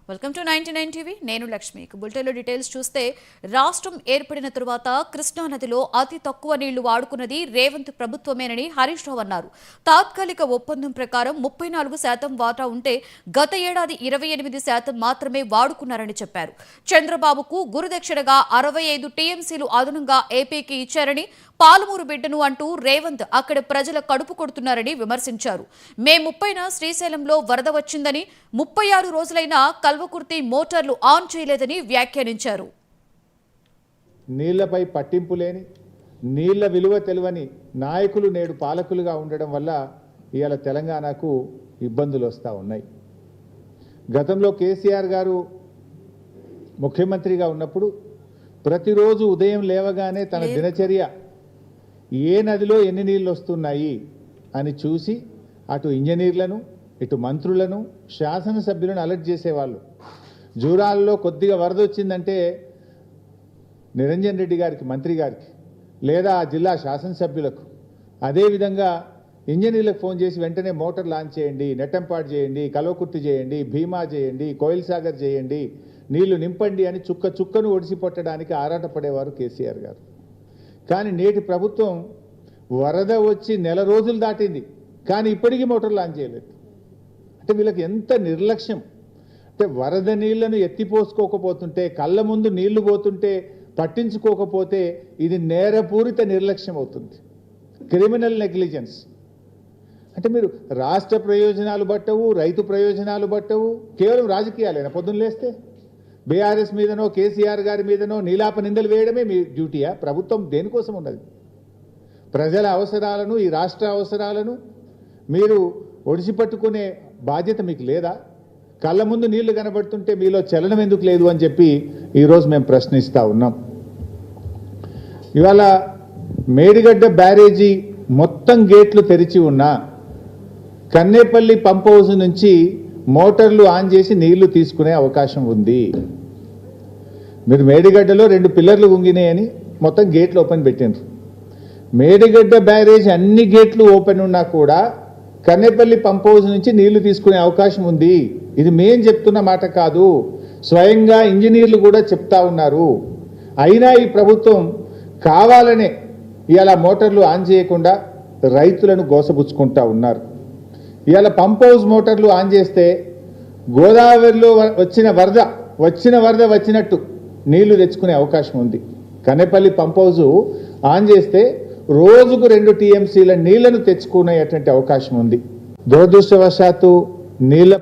Welcome to 99 TV. నేను లక్ష్మి. బులెటిన్లో details చూస్తే రాష్ట్రం ఏర్పడిన తరువాత కృష్ణా నదిలో అతి తక్కువ నీళ్లు వాడుకున్నది రేవంత్ ప్రభుత్వమేనని హరీష్ రావు అన్నారు. తాత్కాలిక ఒప్పందం ప్రకారం 34% వాటా ఉంటే గత ఏడాది 28% మాత్రమే వాడుకున్నారని చెప్పారు. చంద్రబాబుకు గురుదక్షిణగా 65 టీఎంసీలు అదనంగా ఏపీకి ఇచ్చారని, పాలమూరు బిడ్డను అంటూ రేవంత్ అక్కడ ప్రజల కడుపు కొడుతున్నారని విమర్శించారు. మే 30న శ్రీశైలంలో వరద వచ్చిందని, 36 రోజులైనా కల్వకుర్తి మోటార్లు ఆన్ చేయలేదని వ్యాఖ్యానించారు. నీళ్లపై పట్టింపు లేని, నీళ్ల విలువ తెలియని నాయకులు నేడు పాలకులుగా ఉండడం వల్ల ఇవాళ తెలంగాణకు ఇబ్బందులు వస్తూ ఉన్నాయి. గతంలో కేసీఆర్ గారు ముఖ్యమంత్రిగా ఉన్నప్పుడు ప్రతిరోజు ఉదయం లేవగానే తన దినచర్య ఏ నదిలో ఎన్ని నీళ్ళు వస్తున్నాయి అని చూసి అటు ఇంజనీర్లను, ఇటు మంత్రులను, శాసనసభ్యులను అలర్ట్ చేసేవాళ్ళు. జూరాల్లో కొద్దిగా వరద వచ్చిందంటే నిరంజన్ రెడ్డి గారికి, మంత్రి గారికి, లేదా ఆ జిల్లా శాసనసభ్యులకు, అదేవిధంగా ఇంజనీర్లకు ఫోన్ చేసి వెంటనే మోటార్ లాంచ్ చేయండి, నెట్టంపాటు చేయండి, కల్వకుర్తి చేయండి, భీమా చేయండి, కోయిల్ సాగర్ చేయండి, నీళ్లు నింపండి అని చుక్క చుక్కను ఒడిసి పట్టడానికి ఆరాటపడేవారు కేసీఆర్ గారు. కానీ నేటి ప్రభుత్వం వరద వచ్చి నెల రోజులు దాటింది, కానీ ఇప్పటికీ మోటార్ లాంచ్ చేయలేదు. అంటే వీళ్ళకి ఎంత నిర్లక్ష్యం! అంటే వరద నీళ్లను ఎత్తిపోసుకోకపోతుంటే, కళ్ళ ముందు నీళ్లు పోతుంటే పట్టించుకోకపోతే ఇది నేరపూరిత నిర్లక్ష్యం అవుతుంది, క్రిమినల్ నెగ్లిజెన్స్. అంటే మీరు రాష్ట్ర ప్రయోజనాలు బట్టవు, రైతు ప్రయోజనాలు బట్టవు, కేవలం రాజకీయాలేనా? పొద్దున్న లేస్తే బీఆర్ఎస్ మీదనో కేసీఆర్ గారి మీదనో నీలాప నిందలు వేయడమే మీ డ్యూటీయా? ప్రభుత్వం దేనికోసం ఉన్నది? ప్రజల అవసరాలను, ఈ రాష్ట్ర అవసరాలను మీరు ఒడిసి పట్టుకునే బాధ్యత మీకు లేదా? కళ్ళ ముందు నీళ్లు కనబడుతుంటే మీలో చలనం ఎందుకు లేదు అని చెప్పి ఈరోజు మేము ప్రశ్నిస్తూ ఉన్నాం. ఇవాళ మేడిగడ్డ బ్యారేజీ మొత్తం గేట్లు తెరిచి ఉన్నా కన్నేపల్లి పంప్ హౌస్ నుంచి మోటార్లు ఆన్ చేసి నీళ్లు తీసుకునే అవకాశం ఉంది. మీరు మేడిగడ్డలో 2 పిల్లర్లు గుంగినాయని మొత్తం గేట్లు ఓపెన్ పెట్టినారు. మేడిగడ్డ బ్యారేజ్ అన్ని గేట్లు ఓపెన్ ఉన్నా కూడా కన్నేపల్లి పంప్ హౌస్ నుంచి నీళ్లు తీసుకునే అవకాశం ఉంది. ఇది మేం చెప్తున్న మాట కాదు, స్వయంగా ఇంజనీర్లు కూడా చెప్తా ఉన్నారు. అయినా ఈ ప్రభుత్వం కావాలనే ఇవాళ మోటార్లు ఆన్ చేయకుండా రైతులను గోసపుచ్చుకుంటా ఉన్నారు. ఇవాళ పంప్ హౌస్ మోటార్లు ఆన్ చేస్తే గోదావరిలో వచ్చిన వరద వచ్చినట్టు నీళ్లు తెచ్చుకునే అవకాశం ఉంది. కనేపల్లి పంప్ హౌస్ ఆన్ చేస్తే రోజుకు 2 టీఎంసీల నీళ్లను తెచ్చుకునేటువంటి అవకాశం ఉంది. దురదృష్టవశాత్తు నీళ్ల